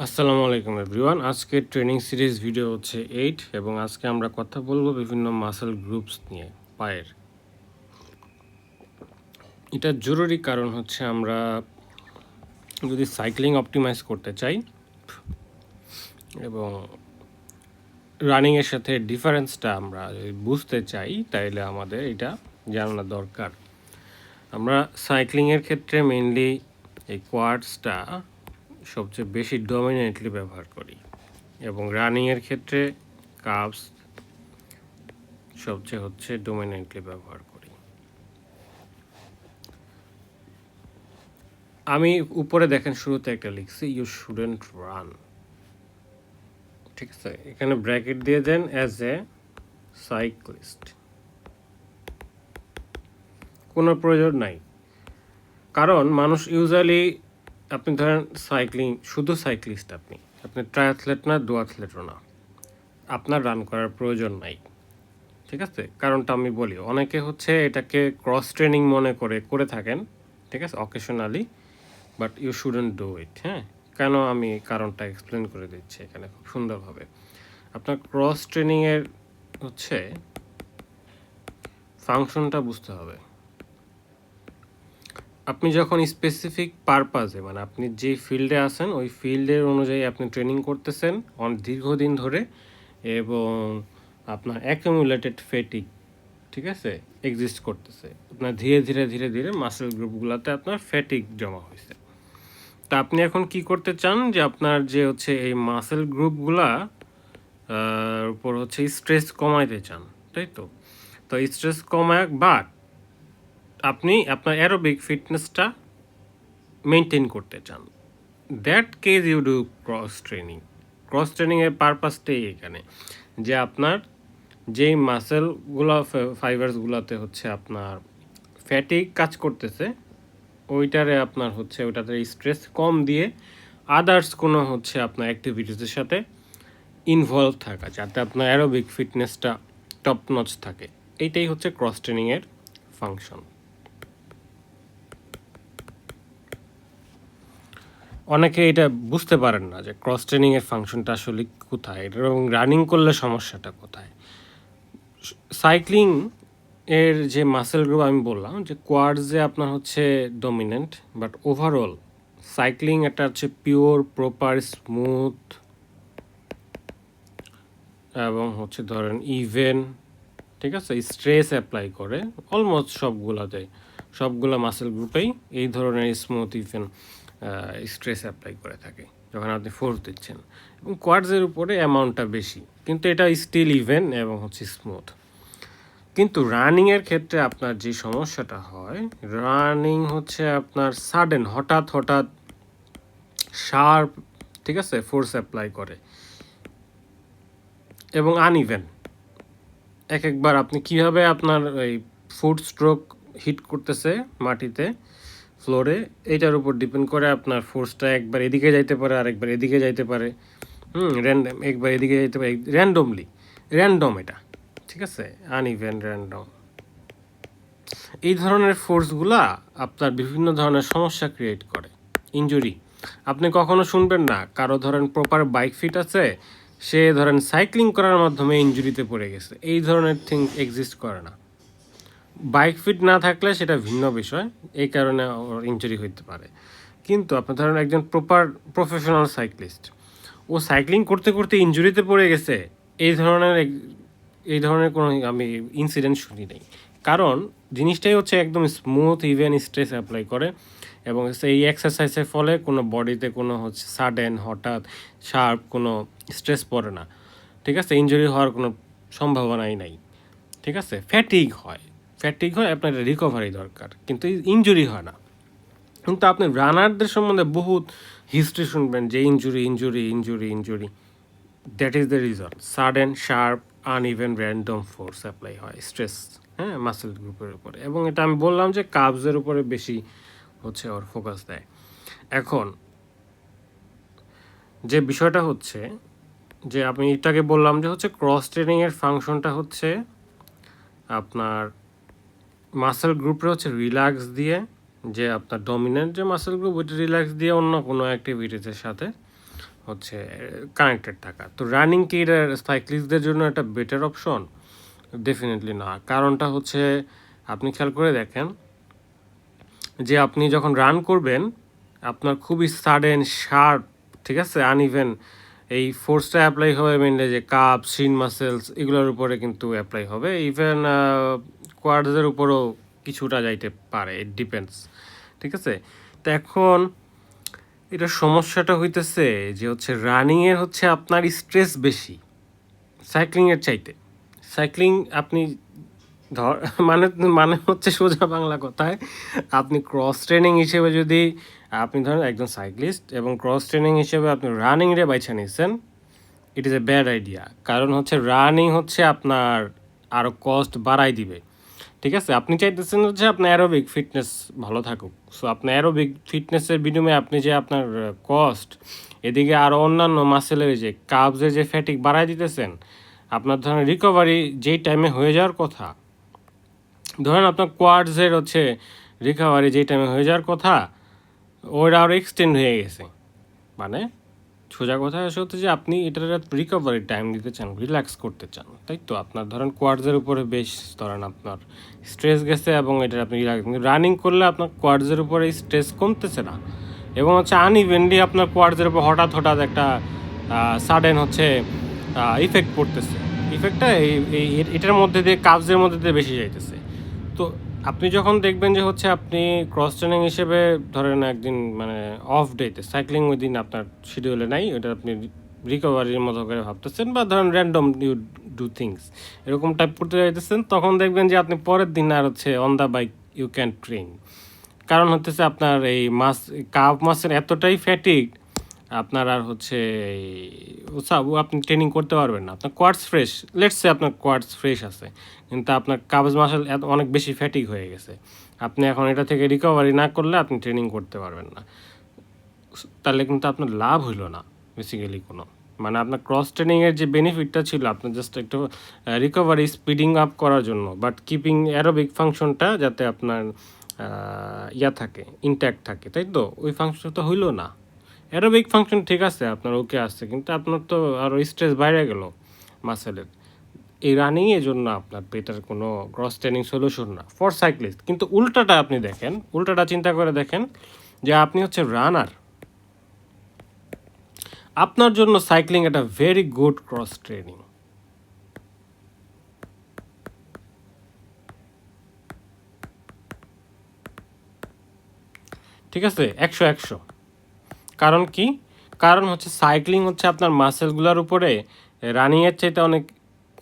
আসসালামু আলাইকুম এভরিওয়ান। আজকের ট্রেনিং সিরিজ ভিডিও হচ্ছে 8 এবং আজকে আমরা কথা বলবো বিভিন্ন মাসল গ্রুপস নিয়ে পায়ের। এটা জরুরি কারণ হচ্ছে আমরা যদি সাইক্লিং অপটিমাইজ করতে চাই এবং রানিংয়ের সাথে ডিফারেন্সটা আমরা যদি বুঝতে চাই তাইলে আমাদের এটা জানা দরকার। আমরা সাইক্লিংয়ের ক্ষেত্রে মেইনলি এই কোয়াডসটা সবচেয়ে বেশি ডমিনেন্টলি ব্যবহার করি এবং রানিংয়ের ক্ষেত্রে কাভস সবচেয়ে হচ্ছে ডমিনেন্টলি ব্যবহার করি। আমি উপরে দেখেন শুরুতে একটা লিখছি ইউ শুডেন্ট রান, ঠিক আছে। এখানে ব্র্যাকেট দিয়ে দেন অ্যাজ এ সাইক্লিস্ট, কোনো প্রয়োজন নাই। কারণ মানুষ ইউজুয়ালি, আপনি ধরেন সাইক্লিং শুধু সাইক্লিস্ট, আপনি ট্রায়াথলেট না, ডুয়াথলেটও না, আপনার রান করার প্রয়োজন নাই, ঠিক আছে। কারণটা আমি বলি, অনেকে হচ্ছে এটাকে ক্রস ট্রেনিং মনে করে থাকেন, ঠিক আছে, occasionally, but you shouldn't do it. হ্যাঁ, কেন আমি কারণটা এক্সপ্লেন করে দিচ্ছি এখানে খুব সুন্দরভাবে। আপনার ক্রস ট্রেনিংয়ের হচ্ছে ফাংশনটা বুঝতে হবে। আপনি যখন স্পেসিফিক পারপাজে, মানে আপনি যে ফিল্ডে আছেন ওই ফিল্ডের অনুযায়ী আপনি ট্রেনিং করতেছেন অনেক দীর্ঘদিন ধরে, এবং আপনার অ্যাকুমুলেটেড ফ্যাটিক, ঠিক আছে, এক্সিস্ট করতেছে। আপনার ধীরে ধীরে ধীরে ধীরে মাসেল গ্রুপগুলোতে আপনার ফ্যাটিক জমা হয়েছে। তা আপনি এখন কি করতে চান যে আপনার যে হচ্ছে এই মাসেল গ্রুপগুলা উপর হচ্ছে স্ট্রেস কমাইতে চান, তাই তো। তো স্ট্রেস কমায়, বাট আপনি আপনার অ্যারোবিক ফিটনেসটা মেনটেন করতে চান। That case you do cross training. Cross ট্রেনিংয়ের পারপাসটাই এখানে যে আপনার যেই মাসেলগুলো ফাইবার্সগুলোতে হচ্ছে আপনার ফ্যাটিক কাজ করতেছে, ওইটারে আপনার হচ্ছে ওইটাতে স্ট্রেস কম দিয়ে আদার্স কোনো হচ্ছে আপনার অ্যাক্টিভিটিসের সাথে ইনভলভ থাকা, যাতে আপনার অ্যারোবিক ফিটনেসটা টপ নচ থাকে। এইটাই হচ্ছে ক্রস ট্রেনিংয়ের ফাংশন। অনেকে এটা বুঝতে পারেন না যে ক্রস ট্রেনিংয়ের ফাংশনটা আসলে কোথায় এবং রানিং করলে সমস্যাটা কোথায়। সাইক্লিং এর যে মাসেল গ্রুপ আমি বললাম যে কোয়াডসে আপনার হচ্ছে ডমিনেন্ট, বাট ওভারঅল সাইক্লিং এটা হচ্ছে পিওর প্রপার স্মুথ এবং হচ্ছে ধরেন ইভেন, ঠিক আছে, স্ট্রেস অ্যাপ্লাই করে অলমোস্ট সবগুলা মাসেল গ্রুপেই এই ধরনের স্মুথ ইভেন স্ট্রেস অ্যাপ্লাই করে থাকে যখন আপনি ফোর্স দিচ্ছেন, এবং কোয়াডসের উপরে অ্যামাউন্টটা বেশি, কিন্তু এটা স্টিল ইভেন এবং হচ্ছে স্মুথ। কিন্তু রানিংয়ের ক্ষেত্রে আপনার যে সমস্যাটা হয়, রানিং হচ্ছে আপনার সাডেন, হঠাৎ হঠাৎ শার্প, ঠিক আছে, ফোর্স অ্যাপ্লাই করে এবং আনইভেন। একবার আপনি কিভাবে আপনার এই ফুট স্ট্রোক হিট করতেছে মাটিতে, ফ্লোরে, এটার উপর ডিপেন্ড করে আপনার ফোর্সটা একবার এদিকে যাইতে পারে, আরেকবার এদিকে যাইতে পারে, র্যান্ডম, একবার এদিকে যাইতে পারে, র্যান্ডম এটা, ঠিক আছে, আনইভেন, র্যান্ডম। এই ধরনের ফোর্সগুলা আপনার বিভিন্ন ধরনের সমস্যা ক্রিয়েট করে, ইনজুরি। আপনি কখনো শুনবেন না কারো ধরেন প্রপার বাইক ফিট আছে, সে ধরেন সাইক্লিং করার মাধ্যমে ইনজুরিতে পড়ে গেছে, এই ধরনের থিং এক্সিস্ট করে না। বাইক ফিট না থাকলে সেটা ভিন্ন বিষয়, এই কারণে ইনজুরি হইতে পারে। কিন্তু আপনি ধরেন একজন প্রপার প্রফেশনাল সাইক্লিস্ট, ও সাইক্লিং করতে করতে ইনজুরিতে পড়ে গেছে, এই ধরনের কোনো আমি ইনসিডেন্ট শুনি নাই। কারণ জিনিসটাই হচ্ছে একদম স্মুথ ইভেন স্ট্রেস অ্যাপ্লাই করে, এবং সেই এক্সারসাইজের ফলে কোনো বডিতে কোনো হচ্ছে সাডেন হঠাৎ শার্প কোনো স্ট্রেস পড়ে না, ঠিক আছে, ইনজুরি হওয়ার কোনো সম্ভাবনাই নাই, ঠিক আছে। ফ্যাটিক হয় আপনার রিকভারি দরকার, কিন্তু ইনজুরি হয় না। কিন্তু আপনি রানারদের সম্বন্ধে বহুত হিস্ট্রি শুনবেন যে injury, that is the reason. Sudden sharp uneven random force apply হয়, স্ট্রেস, হ্যাঁ, মাসেল গ্রুপের উপরে, এবং এটা আমি বললাম যে কাবজের উপরে বেশি হচ্ছে ওর ফোকাস দেয়। এখন যে বিষয়টা হচ্ছে যে আমি এটাকে বললাম যে হচ্ছে ক্রস ট্রেনিংয়ের ফাংশনটা হচ্ছে আপনার মাসেল গ্রুপে হচ্ছে রিল্যাক্স দিয়ে, যে আপনার ডমিনেন্ট যে মাসেল গ্রুপ ওইটা রিল্যাক্স দিয়ে অন্য কোনো অ্যাক্টিভিটিসের সাথে হচ্ছে কানেক্টেড থাকা। তো রানিং কি এটা সাইক্লিস্টদের জন্য একটা বেটার অপশন? ডেফিনিটলি না। কারণটা হচ্ছে আপনি খেয়াল করে দেখেন যে আপনি যখন রান করবেন আপনার খুবই সাডেন শার্প, ঠিক আছে, আনইভেন এই ফোর্সটা অ্যাপ্লাই হবে মেনলি যে কাপ শিন মাসেলস এগুলোর উপরে কিন্তু অ্যাপ্লাই হবে, ইভেন কোয়াডসের উপরও কিছুটা যাইতে পারে, ইট ডিপেন্ডস, ঠিক আছে। তো এখন এটা সমস্যাটা হইতেছে যে হচ্ছে রানিংয়ের হচ্ছে আপনার স্ট্রেস বেশি সাইক্লিংয়ের চাইতে। সাইক্লিং আপনি ধর মানে মানে হচ্ছে সোজা বাংলা কথায় আপনি ক্রস ট্রেনিং হিসেবে যদি আপনি ধরেন একজন সাইক্লিস্ট এবং ক্রস ট্রেনিং হিসেবে আপনি রানিং রে বাইছা নিয়েছেন, it is a bad idea. কারণ হচ্ছে রানিং হচ্ছে আপনার আরও কস্ট বাড়াই দিবে, ঠিক আছে। আপনি চাইতেছেন হচ্ছে আপনার অ্যারোবিক ফিটনেস ভালো থাকুক, সো আপনার অ্যারোবিক ফিটনেসের বিনিময়ে আপনি যে আপনার কস্ট এদিকে আরও অন্যান্য মাসেলের যে কাবসের যে ফ্যাটিক বাড়াই দিতেছেন, আপনার ধরেন রিকভারি যেই টাইমে হয়ে যাওয়ার কথা, ধরেন আপনার কোয়াডসের হচ্ছে রিকভারি যেই টাইমে হয়ে যাওয়ার কথা ওটা আরও এক্সটেন্ড হয়ে গেছে। মানে সোজা কথা হচ্ছে যে আপনি এটার রিকভারি টাইম দিতে চান, রিল্যাক্স করতে চান, তাই তো। আপনার ধরেন কোয়াডসের উপরে বেশ ধরেন আপনার স্ট্রেস গেছে এবং এটা আপনি রিল্যাক্স, রানিং করলে আপনার কোয়াডসের উপরে স্ট্রেস কমতেছে না এবং হচ্ছে আনইভেনলি আপনার কোয়াডসের উপর হঠাৎ হঠাৎ একটা সাডেন হচ্ছে ইফেক্ট পড়তেছে। ইফেক্টটা এটার মধ্যে দিয়ে কাবজের মধ্যে দিয়ে বেশি যাইতেছে। তো আপনি যখন দেখবেন যে হচ্ছে আপনি ক্রস ট্রেনিং হিসেবে ধরেন একদিন মানে অফ ডেতে সাইক্লিং ওই দিন আপনার শিডিউলে নাই, ওটা আপনি রিকভারির মতো করে ভাবতেছেন বা ধরেন র্যান্ডম ইউ ডু থিংস এরকম টাইপ করতে যাইতেছেন, তখন দেখবেন যে আপনি পরের দিন আর হচ্ছে on the bike you can train. কারণ হচ্ছে আপনার এই কাপ মাসের এতটাই ফ্যাটিক আপনার আর হচ্ছে আপনি ট্রেনিং করতে পারবেন না। আপনার কোয়াডস ফ্রেশ, লেটস সে আপনার কোয়াডস ফ্রেশ আছে, কিন্তু আপনার কাবজ মাসেল অনেক বেশি ফ্যাটিক হয়ে গেছে। আপনি এখন এটা থেকে রিকভারি না করলে আপনি ট্রেনিং করতে পারবেন না। তাহলে কিন্তু আপনার লাভ হইল না বেসিক্যালি কোনো। মানে আপনার ক্রস ট্রেনিংয়ের যে বেনিফিটটা ছিল আপনার জাস্ট একটু রিকভারি স্পিডিং আপ করার জন্য, বাট কিপিং অ্যারোবিক ফাংশনটা যাতে আপনার ইয়া থাকে, ইনট্যাক্ট থাকে, তাই তো। ওই ফাংশনটা তো হইলো না। অ্যারোবিক ফাংশন ঠিক আছে আপনার ওকে আসছে, কিন্তু আপনার তো আরও স্ট্রেস বাইরে গেল মাসেলের। এই রানিংয়ের জন্য আপনার বেটার কোনো ক্রস ট্রেনিং সলিউশন না ফর সাইক্লিস্ট। কিন্তু উল্টাটা আপনি দেখেন, উল্টাটা চিন্তা করে দেখেন যে আপনি হচ্ছে রানার, আপনার জন্য সাইক্লিং একটা ভেরি গুড ক্রস ট্রেনিং। ঠিক আছে, 100 কারণ কি? কারণ হচ্ছে সাইক্লিং হচ্ছে আপনার মাসেলগুলোর উপরে রানিংয়ের চাইতে অনেক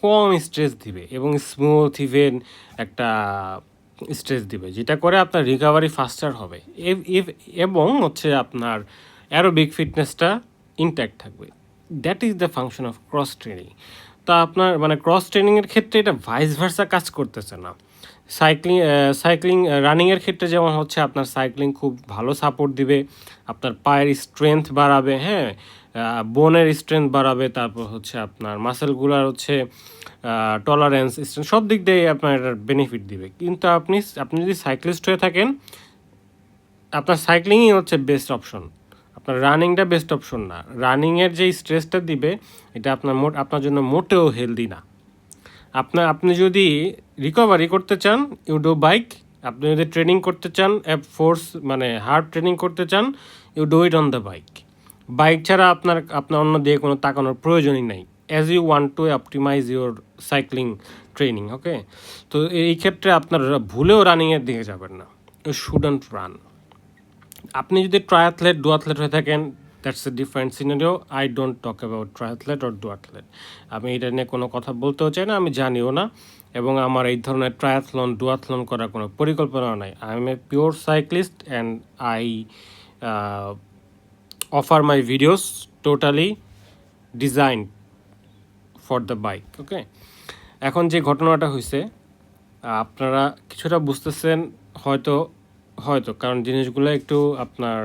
কম স্ট্রেস দিবে এবং স্মুথ ইভেন একটা স্ট্রেস দিবে, যেটা করে আপনার রিকভারি ফাস্টার হবে এবং হচ্ছে আপনার অ্যারোবিক ফিটনেসটা ইনট্যাক্ট থাকবে। That is the function of cross training. তা আপনার মানে ক্রস ট্রেনিংয়ের ক্ষেত্রে এটা ভাইস ভার্সা কাজ করতেছে না। সাইক্লিং রানিংয়ের ক্ষেত্রে যেমন হচ্ছে আপনার সাইক্লিং খুব ভালো সাপোর্ট দিবে, আপনার পায়ের স্ট্রেংথ বাড়াবে, হ্যাঁ, বোনের স্ট্রেংথ বাড়াবে, তারপর হচ্ছে আপনার মাসেলগুলার হচ্ছে টলারেন্স স্ট্রেংথ সব দিক দিয়ে আপনার এটার বেনিফিট দিবে। কিন্তু আপনি যদি সাইক্লিস্ট হয়ে থাকেন আপনার সাইক্লিংই হচ্ছে বেস্ট অপশন, আপনার রানিংটা বেস্ট অপশন না। রানিংয়ের যে স্ট্রেসটা দিবে এটা আপনার জন্য মোটেও হেলদি না। আপনি যদি রিকভারি করতে চান ইউ ডু বাইক, আপনি যদি ট্রেনিং করতে চান ফোর্স মানে হার্ড ট্রেনিং করতে চান you do it on the bike. Bike ছাড়া আপনার অন্য দিয়ে কোনো তাকানোর প্রয়োজনই নাই as you want to optimize your cycling training, okay. তো এই ক্ষেত্রে আপনার ভুলেও রানিংয়ের দিকে যাবেন না, ইউ শুডন্ট রান। আপনি যদি ট্রায়াথলেট ডুয়াথলেট হয়ে থাকেন that's a different scenario. I don't talk about triathlete or duathlete. আমি এটা নিয়ে কোনো কথা বলতেও চাই না, আমি জানিও না, এবং আমার এই ধরনের ট্রায়াথলন ডুয়াথলন করার কোনো পরিকল্পনা নাই। I am a pure cyclist and I offer my videos totally design for the bike, okay. এখন যে ঘটনাটা হয়েছে আপনারা কিছুটা বুঝতেছেন হয়তো হয়তো কারণ জিনিসগুলো একটু আপনার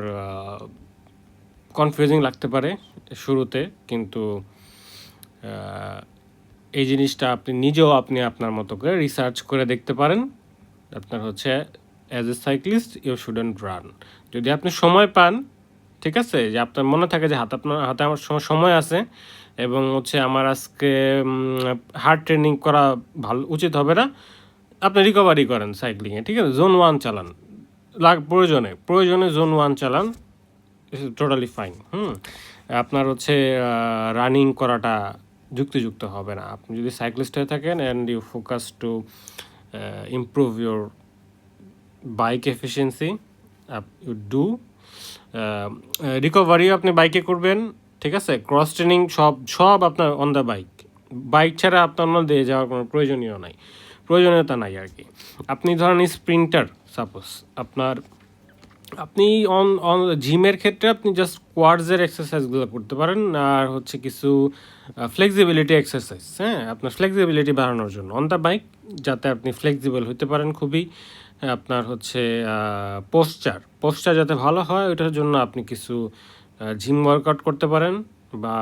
কনফিউজিং লাগতে পারে শুরুতে, কিন্তু এই জিনিসটা আপনি নিজেও আপনার মতো করে রিসার্চ করে দেখতে পারেন। আপনার হচ্ছে as a cyclist you shouldn't run. যদি আপনি সময় পান ঠিক আছে? যে আপনার মনে থাকে যে আপনার হাতে আমার সময় আছে এবং হচ্ছে আমার আজকে হার্ড ট্রেনিং করা উচিত হবে না। আপনি রিকভারি করেন সাইক্লিংয়ে, ঠিক আছে? জোন 1 চালান। প্রয়োজনে জোন 1 চালান। Totally fine. আপনার হচ্ছে রানিং করাটা যুক্তিযুক্ত হবে না। আপনি যদি সাইক্লিস্ট হয়ে থাকেন and you focus to improve your bike efficiency, you do রিকভারিও আপনি বাইকে করবেন, ঠিক আছে? ক্রস ট্রেনিং সব আপনার অন দ্য বাইক ছাড়া আপনার অন্য দিয়ে যাওয়ার কোনো প্রয়োজনীয়তা নাই আর কি। আপনি ধরেন স্প্রিন্টার, সাপোজ আপনি অন জিমের ক্ষেত্রে আপনি জাস্ট কোয়াডসের এক্সারসাইজগুলো করতে পারেন আর হচ্ছে কিছু ফ্লেক্সিবিলিটি এক্সারসাইজ, হ্যাঁ, আপনার ফ্লেক্সিবিলিটি বাড়ানোর জন্য অন দ্য বাইক, যাতে আপনি ফ্লেক্সিবল হতে পারেন খুবই। আপনার হচ্ছে পোস্টার যাতে ভালো হয় ওইটার জন্য আপনি কিছু জিম ওয়ার্কআউট করতে পারেন, বা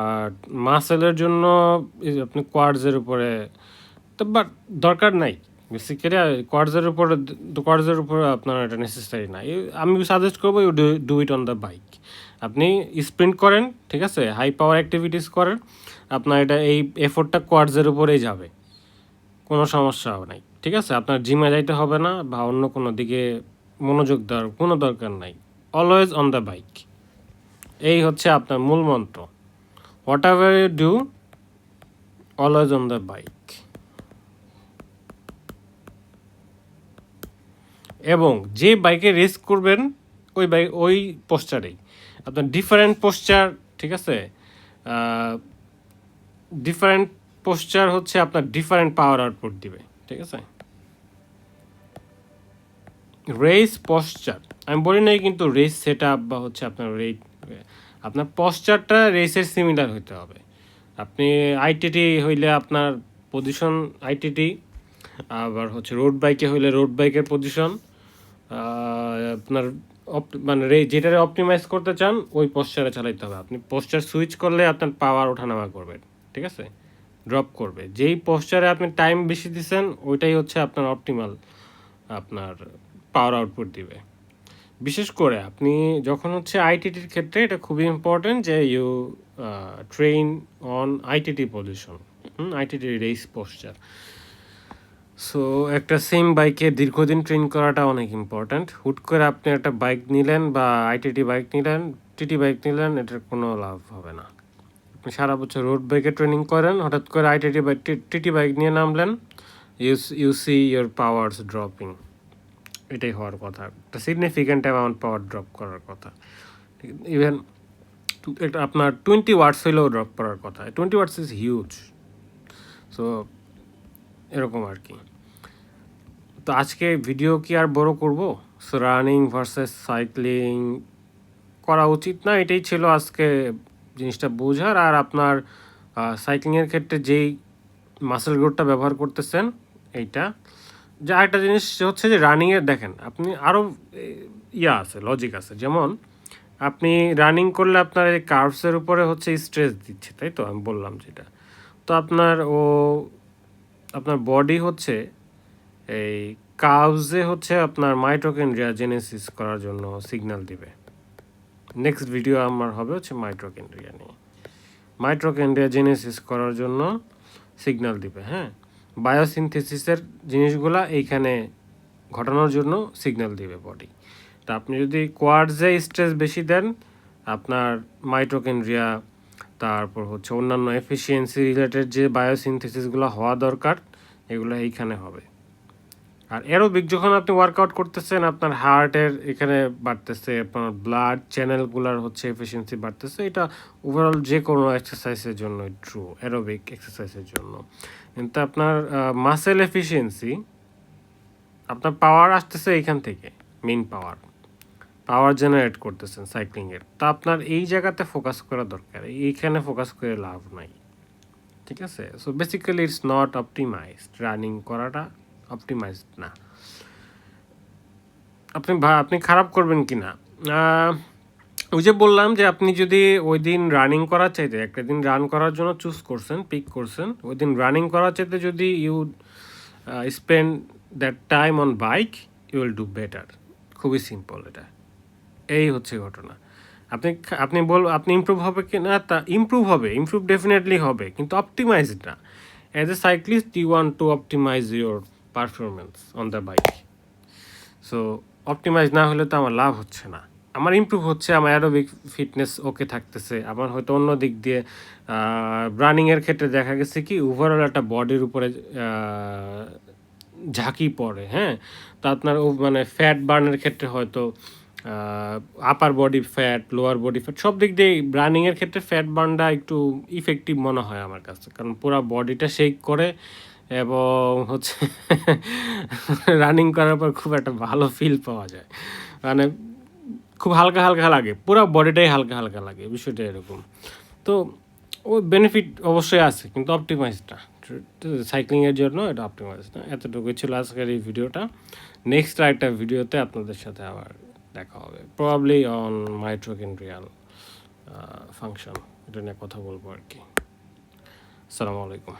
মাসেলের জন্য আপনি কোয়াডসের উপরে তো, বাট দরকার নাই বেসিক্যালি কোয়াডসের উপরে আপনার এটা নেসেসারি না। আমি সাজেস্ট করবো you do it on the bike. আপনি স্প্রিন্ট করেন, ঠিক আছে, হাই পাওয়ার অ্যাক্টিভিটিস করেন, আপনার এই এফোর্টটা কোয়াডসের উপরেই যাবে, কোনো সমস্যা নাই, ঠিক আছে? আপনার জিমে যাইতে হবে না বা অন্য কোনো দিকে মনোযোগ দেওয়ার কোনো দরকার নাই। অলওয়েজ অন দ্য বাইক, এই হচ্ছে আপনার মূল মন্ত্র। Whatever you do, always on the bike. এবং যে বাইকে রেস করবেন ওই পোস্টারেই আপনার ডিফারেন্ট পোস্টার, ঠিক আছে? ডিফারেন্ট পোস্টার হচ্ছে আপনার ডিফারেন্ট পাওয়ার আউটপুট দিবে, ঠিক আছে? রেস পোস্টার আমি বলি নাই কিন্তু রেস সেট আপ বা হচ্ছে আপনার পোস্টারটা রেসের সিমিলার হইতে হবে। আপনি আইটিটি হইলে আপনার পজিশন আইটিটি, আবার হচ্ছে রোড বাইকে হইলে রোড বাইকের পজিশন, আপনার মানে যেটারে অপটিমাইজ করতে চান ওই পোস্টারে চালাইতে হবে। আপনি পোস্টার সুইচ করলে আপনার পাওয়ার ওঠানামা করবে, ঠিক আছে, ড্রপ করবে। যেই পোস্টারে আপনি টাইম বেশি দিচ্ছেন ওইটাই হচ্ছে আপনার অপটিমাল আপনার পাওয়ার আউটপুট দিবে। বিশেষ করে আপনি যখন হচ্ছে আইটিটির ক্ষেত্রে এটা খুবই ইম্পর্টেন্ট যে you train on ITT position, ITT race poster. So একটা সেম বাইকে দীর্ঘদিন ট্রেন করাটা অনেক ইম্পর্ট্যান্ট। হুট করে আপনি একটা বাইক নিলেন বা আইটিটি বাইক নিলেন, টিটি বাইক নিলেন, এটার কোনো লাভ হবে না। আপনি সারা বছর রোড বাইকে ট্রেনিং করেন, হঠাৎ করে আইটিটি বাইক টিটি বাইক নিয়ে নামলেন, you see your powers dropping. এটাই হওয়ার কথা, একটা সিগনিফিক্যান্ট অ্যামাউন্ট পাওয়ার ড্রপ করার কথা। ইভেন আপনার 20 ওয়াটস হইলেও ড্রপ করার কথা। 20 ওয়াটস ইজ হিউজ। সো এরকম আর কি। তো আজকে ভিডিও কি আর বড় করব? সো রানিং ভার্সেস সাইক্লিং করা উচিত না, এটাই ছিল আজকে জিনিসটা বোঝার। আর আপনার সাইক্লিংয়ের ক্ষেত্রে যেই মাসেল গ্রোথটা ব্যবহার করতেছেন এইটা, যে আরেকটা জিনিস হচ্ছে যে রানিংয়ের দেখেন আপনি আরও আছে, লজিক আছে। যেমন আপনি রানিং করলে আপনার এই কার্ভসের উপরে হচ্ছে স্ট্রেস দিচ্ছে, তাই তো আমি বললাম যেটা। তো আপনার বডি হচ্ছে এই কার্ভসে হচ্ছে আপনার মাইটোকন্ড্রিয়া জেনেসিস করার জন্য সিগন্যাল দিবে। নেক্সট ভিডিও আমার হবে হচ্ছে মাইটোকন্ড্রিয়া নিয়ে। মাইটোকন্ড্রিয়া জেনেসিস করার জন্য সিগন্যাল দিবে, হ্যাঁ, বায়োসিনথেসিসের জিনিসগুলা এইখানে ঘটানোর জন্য সিগন্যাল দিবে বডি। তা আপনি যদি কোয়াডসে স্ট্রেস বেশি দেন, আপনার মাইটোকন্ড্রিয়া, তারপর হচ্ছে অন্যান্য এফিসিয়েন্সি রিলেটেড যে বায়োসিনথেসিসগুলো হওয়া দরকার এগুলো এইখানে হবে। আর অ্যারোবিক যখন আপনি ওয়ার্কআউট করতেছেন আপনার হার্টের এখানে বাড়তেছে, আপনার ব্লাড চ্যানেলগুলোর হচ্ছে এফিসিয়েন্সি বাড়তেছে। এটা ওভারঅল যে কোনো এক্সারসাইজের জন্য ট্রু, অ্যারোবিক এক্সারসাইজের জন্য। কিন্তু আপনার মাসেল এফিসিয়েন্সি, আপনার পাওয়ার আসতেছে এইখান থেকে, মেইন পাওয়ার জেনারেট করতেছেন সাইক্লিংয়ের। তা আপনার এই জায়গাতে ফোকাস করা দরকার, এইখানে ফোকাস করে লাভ নাই, ঠিক আছে? So basically it's not optimised, running করাটা অপটিমাইজড না। আপনি খারাপ করবেন কি না, ওই যে বললাম যে আপনি যদি ওই দিন রানিং করার চাইতে, একটা দিন রান করার জন্য পিক করছেন, ওই দিন রানিং করার চাইতে যদি you spend that time on bike, you will do better. খুবই সিম্পল, এটা এই হচ্ছে ঘটনা। আপনি ইমপ্রুভ হবে কি না, তা ইমপ্রুভ ডেফিনেটলি হবে, কিন্তু অপটিমাইজড না। As a cyclist you want to optimize your performance on the bike. So optimize না হলে তো আমার লাভ হচ্ছে না। আমার ইমপ্রুভ হচ্ছে, আমার অ্যারোবিক ফিটনেস ওকে থাকতেছে, আমার হয়তো অন্য দিক দিয়ে রানিংয়ের ক্ষেত্রে দেখা গেছে কি ওভারঅল একটা বডির উপরে ঝাঁকি পড়ে, হ্যাঁ? তো আপনার মানে ফ্যাট বার্নের ক্ষেত্রে হয়তো আপার body fat, lower body fat সব দিক দিয়ে রানিংয়ের ক্ষেত্রে ফ্যাট বার্নটা একটু ইফেক্টিভ মনে হয় আমার কাছে, কারণ পুরো বডিটা শেক করে এবং হচ্ছে রানিং করার পর খুব একটা ভালো ফিল পাওয়া যায়, মানে খুব হালকা হালকা লাগে, পুরো বডিটাই হালকা হালকা লাগে, বিষয়টা এরকম। তো ও বেনিফিট অবশ্যই আছে, কিন্তু অপটিমাইজ না। সাইক্লিংয়ের জন্য এটা অপটিমাইজ না। এতটুকুই ছিল আজকের এই ভিডিওটা। নেক্সট আরেকটা ভিডিওতে আপনাদের সাথে আবার দেখা হবে, প্রবাবলি অন মাইটোকন্ড্রিয়াল ফাংশন, এটা নিয়ে কথা বলবো আর কি। আসসালামু আলাইকুম।